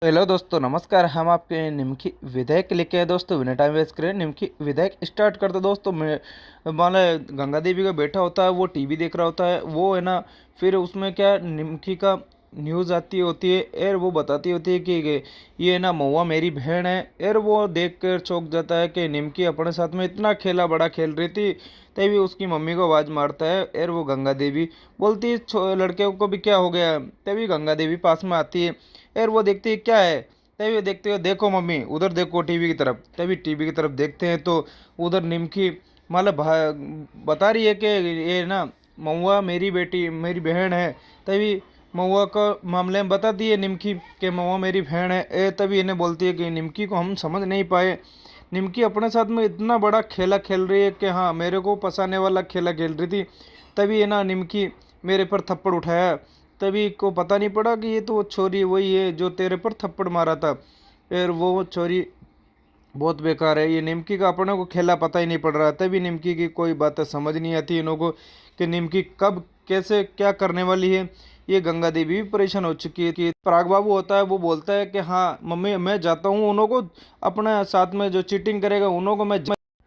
Hello दोस्तों, नमस्कार। हम आपके निम्की विधेयक लेके आए दोस्तों। बिना टाइम वेस्ट करें निम्की विधेयक स्टार्ट कर दो दोस्तों। मैं मान गंगा देवी का बेटा होता है, वो टीवी देख रहा होता है, वो है ना। फिर उसमें क्या निम्की का न्यूज़ आती होती है और वो बताती होती है कि ये ना महुआ मेरी बहन है। और वो देख कर चौंक जाता है कि निम्की अपने साथ में इतना खेला बड़ा खेल रही थी। तभी उसकी मम्मी को आवाज़ मारता है और वो गंगा देवी बोलती है लड़के को भी क्या हो गया। तभी गंगा देवी पास में आती है यार, वो देखती है क्या है। तभी वो देखते हो, देखो मम्मी उधर देखो टीवी की तरफ। तभी टीवी की तरफ देखते हैं तो उधर निमकी मतलब बता रही है कि ये ना महुआ मेरी बेटी मेरी बहन है। तभी महुआ का मामले में बताती है निमकी कि महुआ मेरी बहन है। तभी इन्हें बोलती है कि निमकी को हम समझ नहीं पाए। निमकी अपने साथ में इतना बड़ा खेला खेल रही है कि हाँ, मेरे को फंसाने वाला खेला खेल रही थी। तभी है ना निमकी मेरे पर थप्पड़ उठाया। तभी को पता नहीं पड़ा कि ये तो वो छोरी वही है जो तेरे पर थप्पड़ मारा था। फिर वो छोरी बहुत बेकार है। ये निमकी का अपने को खेला पता ही नहीं पड़ रहा। तभी निमकी की कोई बातें समझ नहीं आती इन लोगों को कि निमकी कब कैसे क्या करने वाली है। ये गंगा देवी भी परेशान हो चुकी है कि पराग बाबू होता है, वो बोलता है कि हाँ मम्मी मैं जाता हूँ, उन लोगों को अपने साथ में जो चीटिंग करेगा उन लोगों को मैं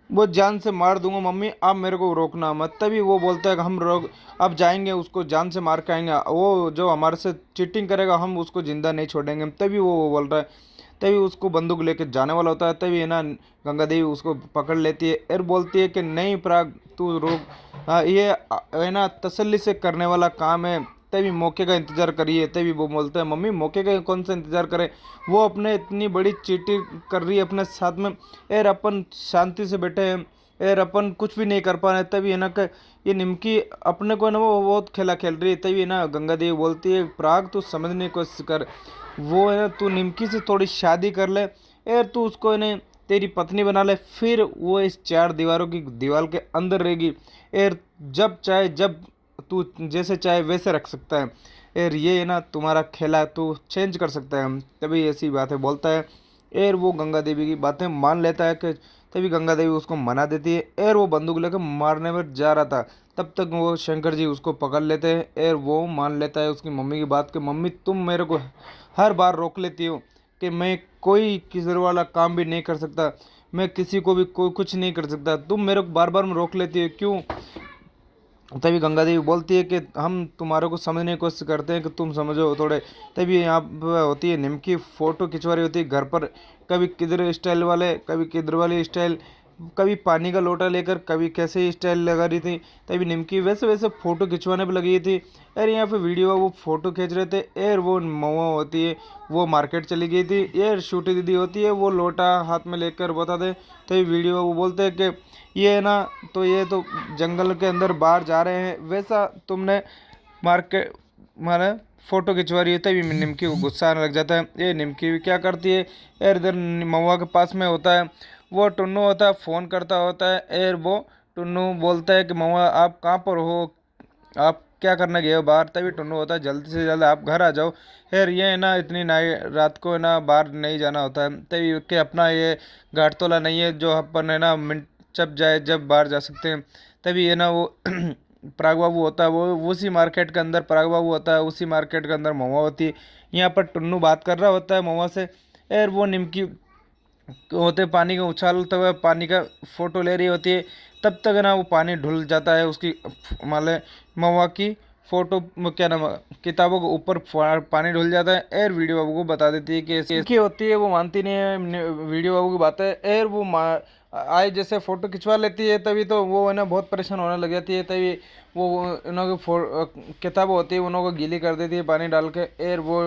वो जान से मार दूंगा। मम्मी आप मेरे को रोकना मत। तभी वो बोलता है कि हम रोक अब जाएंगे, उसको जान से मार के आएंगे, वो जो हमारे से चीटिंग करेगा हम उसको जिंदा नहीं छोड़ेंगे। तभी वो बोल रहा है। तभी उसको बंदूक लेके जाने वाला होता है। तभी है ना गंगा देवी उसको पकड़ लेती है और बोलती है कि नहीं पराग तू रोक। हाँ, ये है ना तसल्ली से करने वाला काम है। तभी मौके का इंतजार करिए। तभी वो बोलता है मम्मी मौके का कौन सा इंतजार करे, वो अपने इतनी बड़ी चीटिंग कर रही है अपने साथ में। यार अपन शांति से बैठे हैं, यार अपन कुछ भी नहीं कर पा रहे। तभी है ना ये निमकी अपने को ना वो बहुत खेला खेल रही है। तभी है ना गंगा देवी बोलती है पराग तू समझने की कोशिश कर। वो है ना तू निमकी से थोड़ी शादी कर ले यार, तू उसको है ना तेरी पत्नी बना ले। फिर वो इस चार दीवारों की दीवार के अंदर रहेगी यार, जब चाहे जब तू जैसे चाहे वैसे रख सकता है यार। ये है ना तुम्हारा खेला तू चेंज कर सकता है। तभी ऐसी बातें बोलता है और वो गंगा देवी की बातें मान लेता है कि तभी गंगा देवी उसको मना देती है और वो बंदूक लेकर मारने में जा रहा था। तब तक वो शंकर जी उसको पकड़ लेते हैं और वो मान लेता है उसकी मम्मी की बात कि मम्मी तुम मेरे को हर बार रोक लेती हो कि मैं कोई किसी वाला काम भी नहीं कर सकता, मैं किसी को भी कोई कुछ नहीं कर सकता, तुम मेरे को बार बार में रोक लेती हो क्यों। तभी गंगा देवी बोलती है कि हम तुम्हारे को समझने की कोशिश करते हैं कि तुम समझो थोड़े। तभी यहाँ पर होती है निमकी फ़ोटो खिंचवा रही होती है घर पर, कभी किधर स्टाइल वाले कभी किधर वाली स्टाइल, कभी पानी का लोटा लेकर कभी कैसे स्टाइल लगा रही थी। तभी निमकी वैसे वैसे फ़ोटो खिंचवाने पर लगी थी। और यहाँ पे वीडियो वो फ़ोटो खींच रहे थे और वो महुआ होती है वो मार्केट चली गई थी। ये छोटी दीदी होती है वो लोटा हाथ में लेकर बता दे। तभी वीडियो वो बोलते हैं कि ये है ना, तो ये तो जंगल के अंदर बाहर जा रहे हैं वैसा तुमने मार्केट मारे फोटो खिंचवा रही है। तभी निमकी को गुस्सा आने लग जाता है। ये निमकी भी क्या करती है यार, इधर महुआ के पास में होता है वो टुन्नू होता है, फ़ोन करता होता है और वो टुन्नू बोलता है कि महुआ आप कहाँ पर हो, आप क्या करने गए हो बाहर। तभी टुन्नू होता है जल्दी से जल्द आप घर आ जाओ। यार ये है ना इतनी नाइट रात को है ना बाहर नहीं जाना होता है। तभी के अपना ये घाटतोला नहीं है जो अपन है ना मिनट जब जाए जब बाहर जा सकते हैं। तभी है ना वो पराग बाबू होता है, वो उसी मार्केट के अंदर पराग बाबू होता है, उसी मार्केट के अंदर महुआ होती है। यहाँ पर टुन्नू बात कर रहा होता है महुआ से और वो निमकी होते पानी का उछालते हुए पानी का फोटो ले रही होती है। तब तक ना वो पानी धुल जाता है उसकी माले महुआ की फोटो क्या नाम किताबों के ऊपर पानी धुल जाता है। और वीडियो बाबू को बता देती है कि ऐसी होती है। वो मानती नहीं है वीडियो बाबू की बात है और वो आए जैसे फ़ोटो खिंचवा लेती है। तभी तो वो है ना बहुत परेशान होने लग जाती है। तभी वो उन की किताब होती है उन को गीली कर देती है पानी डाल के और वो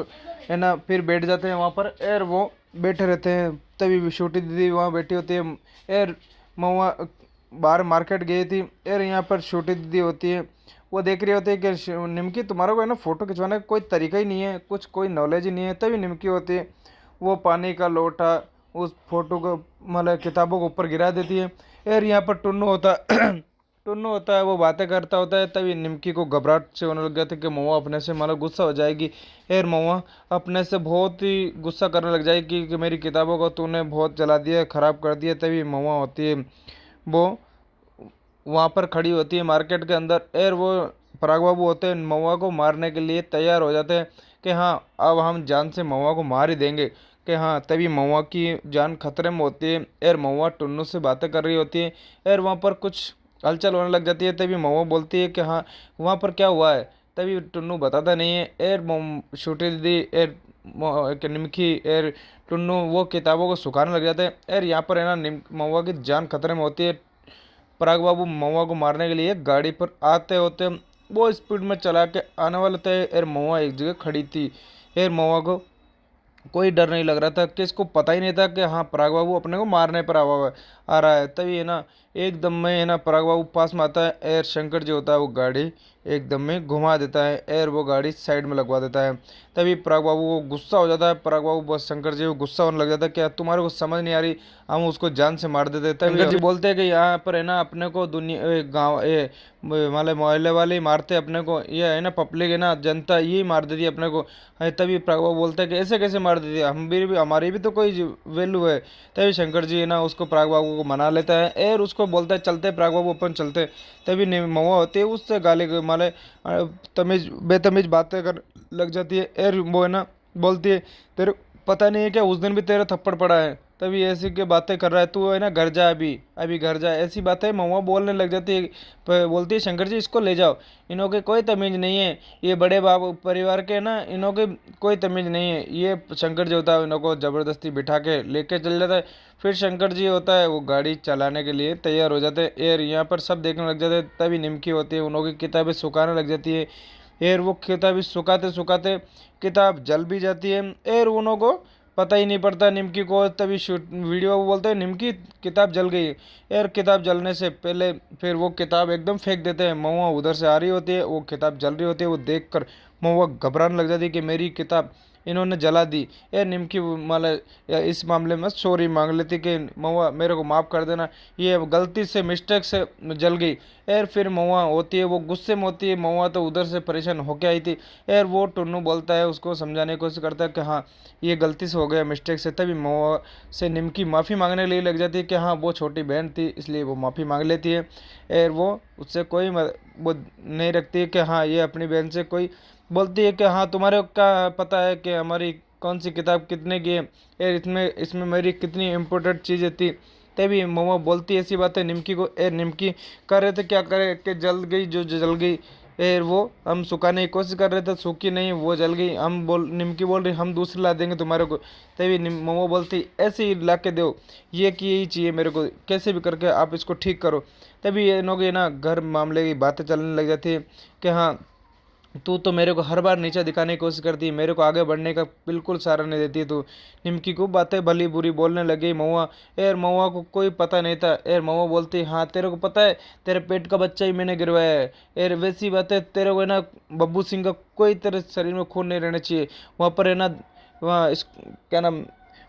है ना फिर बैठ जाते हैं वहाँ पर और वो बैठे रहते हैं। तभी छोटी दीदी वहाँ बैठी होती है और महुआ बाहर मार्केट गई थी और यहाँ पर छोटी दीदी होती है वो देख रही होती है कि निमकी तुम्हारा को है ना फ़ोटो खिंचवाने का कोई तरीका ही नहीं है, कुछ कोई नॉलेज ही नहीं है। तभी निमकी होती है वो पानी का लोटा उस फोटो को मतलब किताबों के ऊपर गिरा देती है। और यहाँ पर टुन्नू होता टुन्नू होता है वो बातें करता होता है। तभी निमकी को घबराहट से होने लग गया था कि महुआ अपने से मतलब गुस्सा हो जाएगी और महुआ अपने से बहुत ही गुस्सा करने लग जाएगी कि मेरी किताबों को तूने बहुत जला दिया ख़राब कर दिया। तभी महुआ होती है वो वहाँ पर खड़ी होती है मार्केट के अंदर और वो पराग बाबू होते हैं महुआ को मारने के लिए तैयार हो जाते हैं कि हाँ अब हम जान से महुआ को मार ही देंगे। कि हाँ तभी महुआ की जान खतरे में होती है और महुआ टुन्नू से बातें कर रही होती है और वहाँ पर कुछ हलचल होने लग जाती है। तभी महुआ बोलती है कि हाँ वहाँ पर क्या हुआ है। तभी टुन्नू बताता नहीं है। एर छोटी दीदी एर निमकी एर टुन्नू वो किताबों को सुखाने लग जाते हैं। एर यहाँ पर है ना महुआ की जान खतरे में होती है। पराग बाबू महुआ को मारने के लिए गाड़ी पर आते होते हैं। वो स्पीड में चला के आने वाले थे एर महुआ एक जगह खड़ी थी। एर महुआ को कोई डर नहीं लग रहा था कि इसको पता ही नहीं था कि हाँ पराग बाबू अपने को मारने पर आ रहा है। तभी है ना एकदम में है ना पराग बाबू पास में आता है। एर शंकर जी होता है वो गाड़ी एकदम में घुमा देता है। एर वो गाड़ी साइड में लगवा देता है। तभी पराग बाबू को गुस्सा हो जाता है। पराग बाबू बस शंकर जी को गुस्सा होने लग जाता है। क्या तुम्हारे को समझ नहीं आ रही, हम उसको जान से मार देते। तभी शंकर जी बोलते हैं कि यहाँ पर है ना अपने को दुनिया गाँव माले मोहल्ले वाले ही मारते अपने को, ये है ना पब्लिक है ना जनता यही मार देती है अपने को। है तभी प्रभु बोलता है कि ऐसे कैसे मार देती है, हम भी हमारी भी तो कोई वैल्यू है। तभी शंकर जी है ना उसको प्राग बाबू को मना लेता है और उसको बोलता है चलते प्राग बाबू अपन चलते। तभी महुआ होती है उससे गाली माले तमीज बेतमीज बातें कर लग जाती है। और वो है ना बोलती है तेरे पता नहीं है क्या उस दिन भी तेरा थप्पड़ पड़ा है, तभी ऐसी के बातें कर रहा है तू, है ना घर जा अभी अभी घर जा, ऐसी बातें महुआ बोलने लग जाती है। बोलती है शंकर जी इसको ले जाओ, इन्हों के कोई तमीज़ नहीं है, ये बड़े बाबू परिवार के ना इन्हों के कोई तमीज़ नहीं है। ये शंकर जी होता है इन्हों को ज़बरदस्ती बिठा के लेके चल जाता है। फिर शंकर जी होता है वो गाड़ी चलाने के लिए तैयार हो जाते हैं। और यहाँ पर सब देखने लग जाते हैं। तभी निमकी होती है उन्हों की किताबें सुखाने लग जाती है। और वो किताबें सुखाते सुखाते किताब जल भी जाती है और उन्हों को पता ही नहीं पड़ता निमकी को। तभी शूट वीडियो वो बोलते हैं निमकी किताब जल गई। यार किताब जलने से पहले फिर वो किताब एकदम फेंक देते हैं। महुआ उधर से आ रही होती है वो किताब जल रही होती है, वो देख कर महुआ घबराने लग जाती है कि मेरी किताब इन्होंने जला दी। यार निमकी मतलब या इस मामले में सॉरी मांग लेती कि महुआ मेरे को माफ़ कर देना, ये गलती से मिस्टेक से जल गई। यार फिर महुआ होती है वो गुस्से में होती है। महुआ तो उधर से परेशान होके आई थी। यार वो टुन्नू बोलता है उसको समझाने की कोशिश करता है कि हाँ ये गलती से हो गया मिस्टेक से। तभी महुआ से निमकी माफ़ी मांगने के लिए लग जाती है कि हाँ वो छोटी बहन थी इसलिए वो माफ़ी मांग लेती है। और वो उससे कोई वो नहीं रखती है कि हाँ ये अपनी बहन से कोई बोलती है कि हाँ तुम्हारे को क्या पता है कि हमारी कौन सी किताब कितने की है, यार इसमें इसमें मेरी कितनी इम्पोर्टेंट चीज़ें थी। तभी महुआ बोलती है ऐसी बातें निमकी को। ए निमकी कर रहे थे क्या करे कि जल गई जो जल गई। फिर वो हम सुखाने की कोशिश कर रहे थे सूखी नहीं वो जल गई। हम बोल निमकी बोल रही हम दूसरी ला देंगे तुम्हारे को। तभी महुआ बोलती ऐसे ही ला के दो, ये कि यही चाहिए मेरे को, कैसे भी करके आप इसको ठीक करो। तभी ये लोग ना घर मामले की बातें चलने लग जाती है कि हाँ तू तो मेरे को हर बार नीचा दिखाने की कोशिश करती है, मेरे को आगे बढ़ने का बिल्कुल सहारा नहीं देती है तू। निमकी को बातें भली बुरी बोलने लगी महुआ। एर महुआ को कोई पता नहीं था। एर महुआ बोलती हाँ तेरे को पता है तेरे पेट का बच्चा ही मैंने गिरवाया है। एर वैसी बातें तेरे को है ना बब्बू सिंह का कोई तेरे शरीर में खून नहीं रहना चाहिए। वहाँ पर है ना वहाँ इस क्या नाम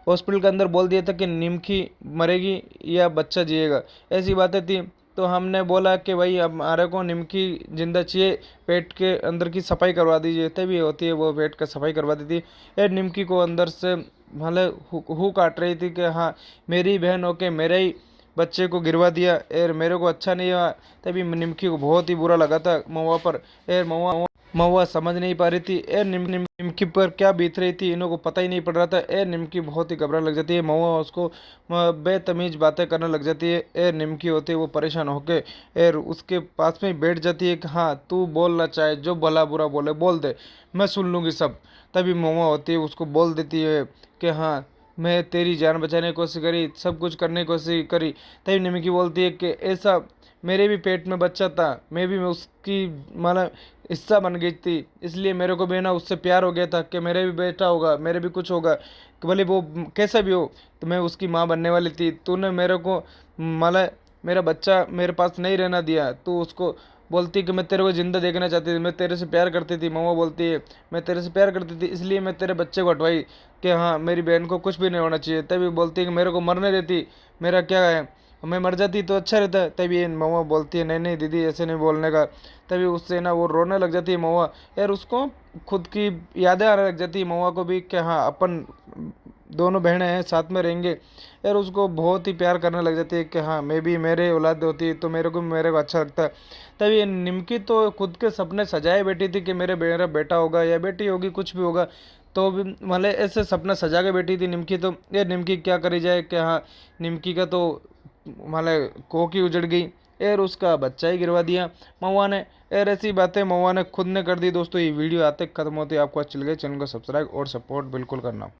हॉस्पिटल के अंदर बोल दिया था कि निमकी मरेगी या बच्चा जिएगा, ऐसी बातें थी। तो हमने बोला कि भाई अब हमारे को निमकी जिंदा चाहिए, पेट के अंदर की सफाई करवा दीजिए। तभी होती है वो पेट का सफाई करवा दी थी। यार निमकी को अंदर से भले हु काट रही थी कि हाँ मेरी बहन होके मेरे ही बच्चे को गिरवा दिया यार मेरे को अच्छा नहीं हुआ। तभी निमकी को बहुत ही बुरा लगा था महुआ पर। यार महुआ महुआ समझ नहीं पा रही थी ए निमकी पर क्या बीत रही थी, इन्हों को पता ही नहीं पड़ रहा था। ए निमकी बहुत ही घबराने लग जाती है। महुआ उसको बेतमीज बातें करने लग जाती है। ए निमकी होती है वो परेशान होके एर उसके पास में ही बैठ जाती है कि हाँ तू बोलना चाहे जो भला बुरा बोले बोल दे, मैं सुन लूँगी सब। तभी महुआ होती है उसको बोल देती है कि हाँ मैं तेरी जान बचाने की कोशिश करी, सब कुछ करने की कोशिश करी। तभी निमकी बोलती है कि ऐसा मेरे भी पेट में बच्चा था, मैं भी उसकी मतलब हिस्सा बन गई थी, इसलिए मेरे को भी ना उससे प्यार हो गया था कि मेरे भी बेटा होगा मेरे भी कुछ होगा, कि भले वो कैसा भी हो तो मैं उसकी माँ बनने वाली थी। तूने मेरे को मतलब मेरा बच्चा मेरे पास नहीं रहना दिया, तू उसको बोलती कि मैं तेरे को जिंदा देखना चाहती थी, मैं तेरे से प्यार करती थी। मम्मा बोलती है मैं तेरे से प्यार करती थी इसलिए मैं तेरे बच्चे को हटवाई कि हाँ मेरी बहन को कुछ भी नहीं होना चाहिए। तभी बोलती है कि मेरे को मरने देती, मेरा क्या है, मैं मर जाती तो अच्छा रहता है। तभी ये महुआ बोलती है नहीं नहीं दीदी ऐसे नहीं बोलने का। तभी उससे ना वो रोने लग जाती है महुआ। यार उसको खुद की यादें आने लग जाती है महुआ को भी कि हाँ अपन दोनों बहनें हैं साथ में रहेंगे, यार उसको बहुत ही प्यार करने लग जाती है कि हाँ मैं भी, मेरे औलाद होती तो मेरे को अच्छा लगता है। तब ये निमकी तो खुद के सपने सजाए बैठी थी कि मेरा बेटा होगा या बेटी होगी, कुछ भी होगा, तो भी मतलब ऐसे सपना सजा के बैठी थी निमकी। तो ये निमकी क्या करी जाए कि हाँ निमकी का तो मतलब कोख ही उजड़ गई, और उसका बच्चा ही गिरवा दिया महुआ ने। और ऐसी बातें महुआ ने खुद ने कर दी। दोस्तों ये वीडियो आते खत्म होते आपको अच्छा लगे, चैनल को सब्सक्राइब और सपोर्ट बिल्कुल करना।